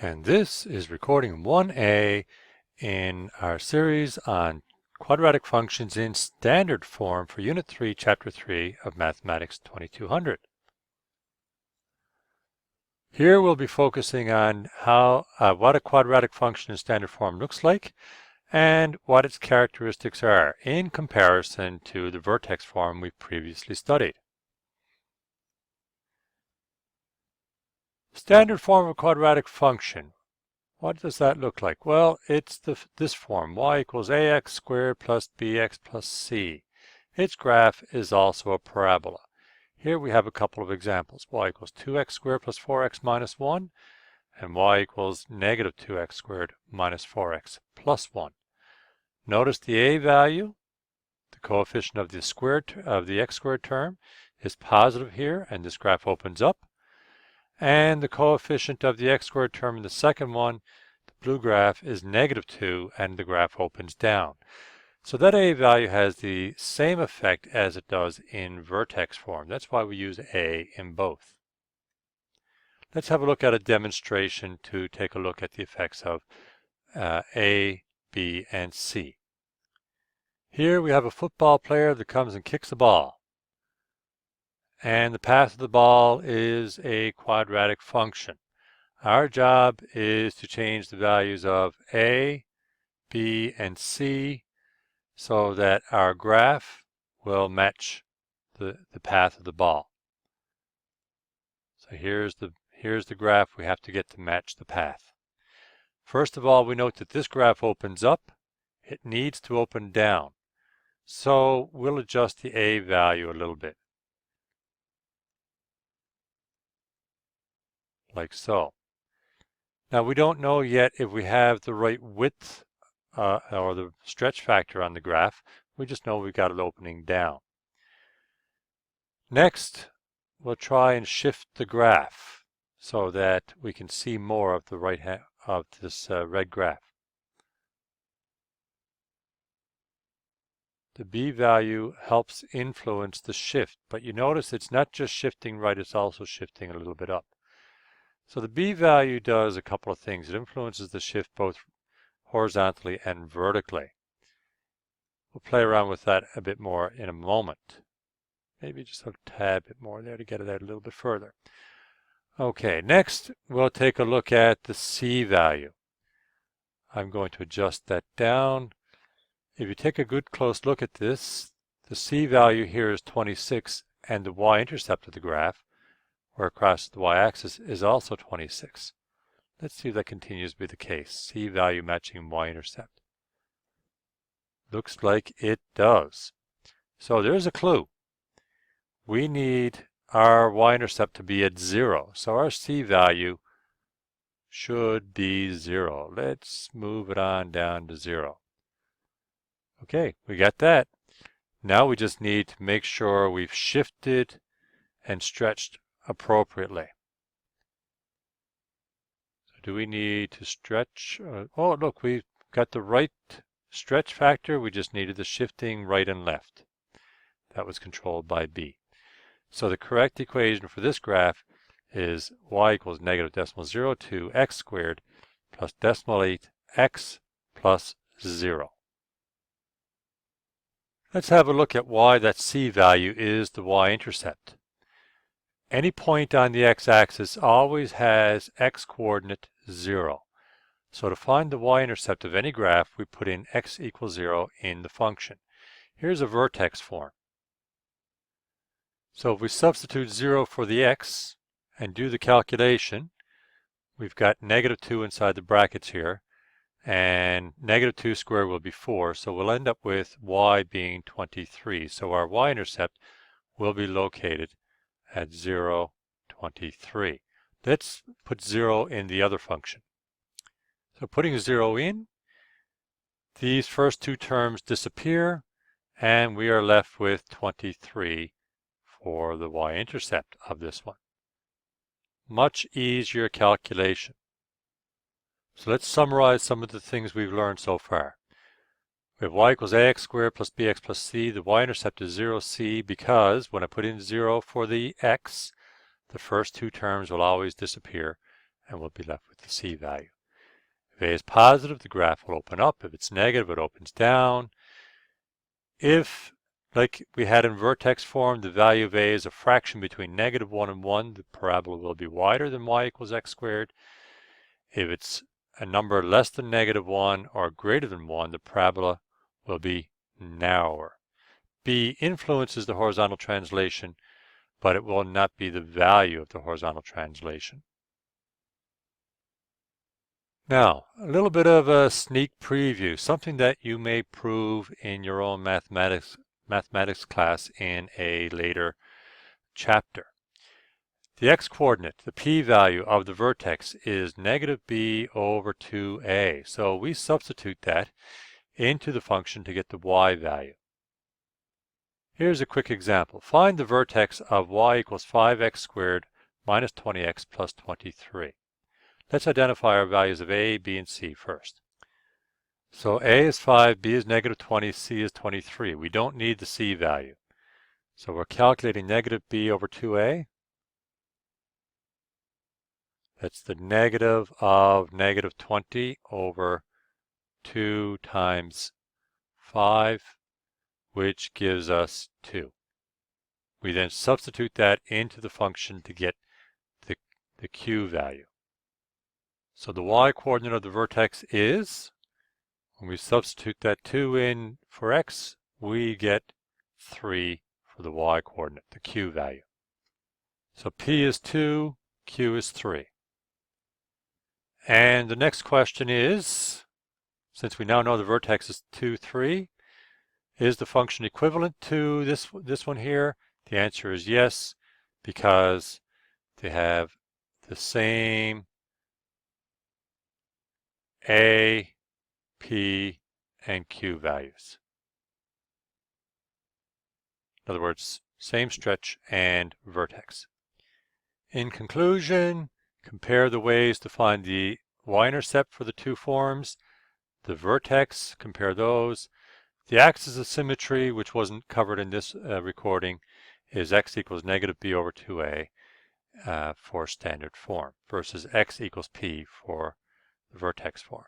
And this is recording 1A in our series on quadratic functions in standard form for Unit 3, Chapter 3 of Mathematics 2200. Here we'll be focusing on what a quadratic function in standard form looks like and what its characteristics are in comparison to the vertex form we previously studied. Standard form of a quadratic function. What does that look like? Well, it's this form, y equals ax squared plus bx plus c. Its graph is also a parabola. Here we have a couple of examples. Y equals 2x squared plus 4x minus 1, and y equals negative 2x squared minus 4x plus 1. Notice the a value, the coefficient of the x squared term, is positive here, and this graph opens up. And the coefficient of the x squared term in the second one, the blue graph, is negative 2, and the graph opens down. So that a value has the same effect as it does in vertex form. That's why we use a in both. Let's have a look at a demonstration to take a look at the effects of a, b, and c. Here we have a football player that comes and kicks the ball. And the path of the ball is a quadratic function. Our job is to change the values of a, b, and c so that our graph will match the path of the ball. So here's the graph we have to get to match the path. First of all, we note that this graph opens up. It needs to open down. So we'll adjust the a value a little bit, like so. Now we don't know yet if we have the right width or the stretch factor on the graph. We just know we've got it opening down. Next, we'll try and shift the graph so that we can see more of the right hand of this red graph. The b value helps influence the shift, but you notice it's not just shifting right, it's also shifting a little bit up. So the b value does a couple of things. It influences the shift both horizontally and vertically. We'll play around with that a bit more in a moment. Maybe just a tad bit more there to get it out a little bit further. Okay, next we'll take a look at the c value. I'm going to adjust that down. If you take a good close look at this, the c value here is 26, and the y-intercept of the graph, where it crosses the y-axis, is also 26. Let's see if that continues to be the case. C value matching y-intercept. Looks like it does. So there's a clue. We need our y-intercept to be at 0. So our c value should be 0. Let's move it on down to 0. Okay, we got that. Now we just need to make sure we've shifted and stretched appropriately. So do we need to stretch? Oh, look, we've got the right stretch factor. We just needed the shifting right and left. That was controlled by b. So the correct equation for this graph is y equals negative decimal 0.2 x squared plus decimal 8 x plus 0. Let's have a look at why that c value is the y-intercept. Any point on the x-axis always has x-coordinate 0. So to find the y-intercept of any graph, we put in x equals 0 in the function. Here's a vertex form. So if we substitute 0 for the x and do the calculation, we've got negative 2 inside the brackets here, and negative 2 squared will be 4, so we'll end up with y being 23. So our y-intercept will be located at 0, 23. Let's put 0 in the other function. So putting 0 in, these first two terms disappear, and we are left with 23 for the y-intercept of this one. Much easier calculation. So let's summarize some of the things we've learned so far. We have y equals ax squared plus bx plus c. The y-intercept is 0c because when I put in 0 for the x, the first two terms will always disappear, and we'll be left with the C value. If A is positive, the graph will open up. If it's negative, it opens down. If, like we had in vertex form, the value of A is a fraction between -1 and 1, the parabola will be wider than y equals x squared. If it's a number less than -1 or greater than 1, the parabola will be narrower. B influences the horizontal translation, but it will not be the value of the horizontal translation. Now, a little bit of a sneak preview, something that you may prove in your own mathematics class in a later chapter. The x-coordinate, the p-value of the vertex is -b over 2a. So we substitute that into the function to get the y value. Here's a quick example. Find the vertex of y equals 5x squared minus 20x plus 23. Let's identify our values of a, b, and c first. So a is 5, b is -20, c is 23. We don't need the c value. So we're calculating -b over 2a. That's the negative of -20 over 2 times 5, which gives us 2. We then substitute that into the function to get the q value. So the y-coordinate of the vertex is, when we substitute that 2 in for x, we get 3 for the y-coordinate, the q value. So p is 2, q is 3. And the next question is, since we now know the vertex is 2, 3, is the function equivalent to this one here? The answer is yes, because they have the same a, p, and q values. In other words, same stretch and vertex. In conclusion, compare the ways to find the y-intercept for the two forms, the vertex, compare those. The axis of symmetry, which wasn't covered in this recording, is x equals -b over 2a for standard form versus x equals p for the vertex form.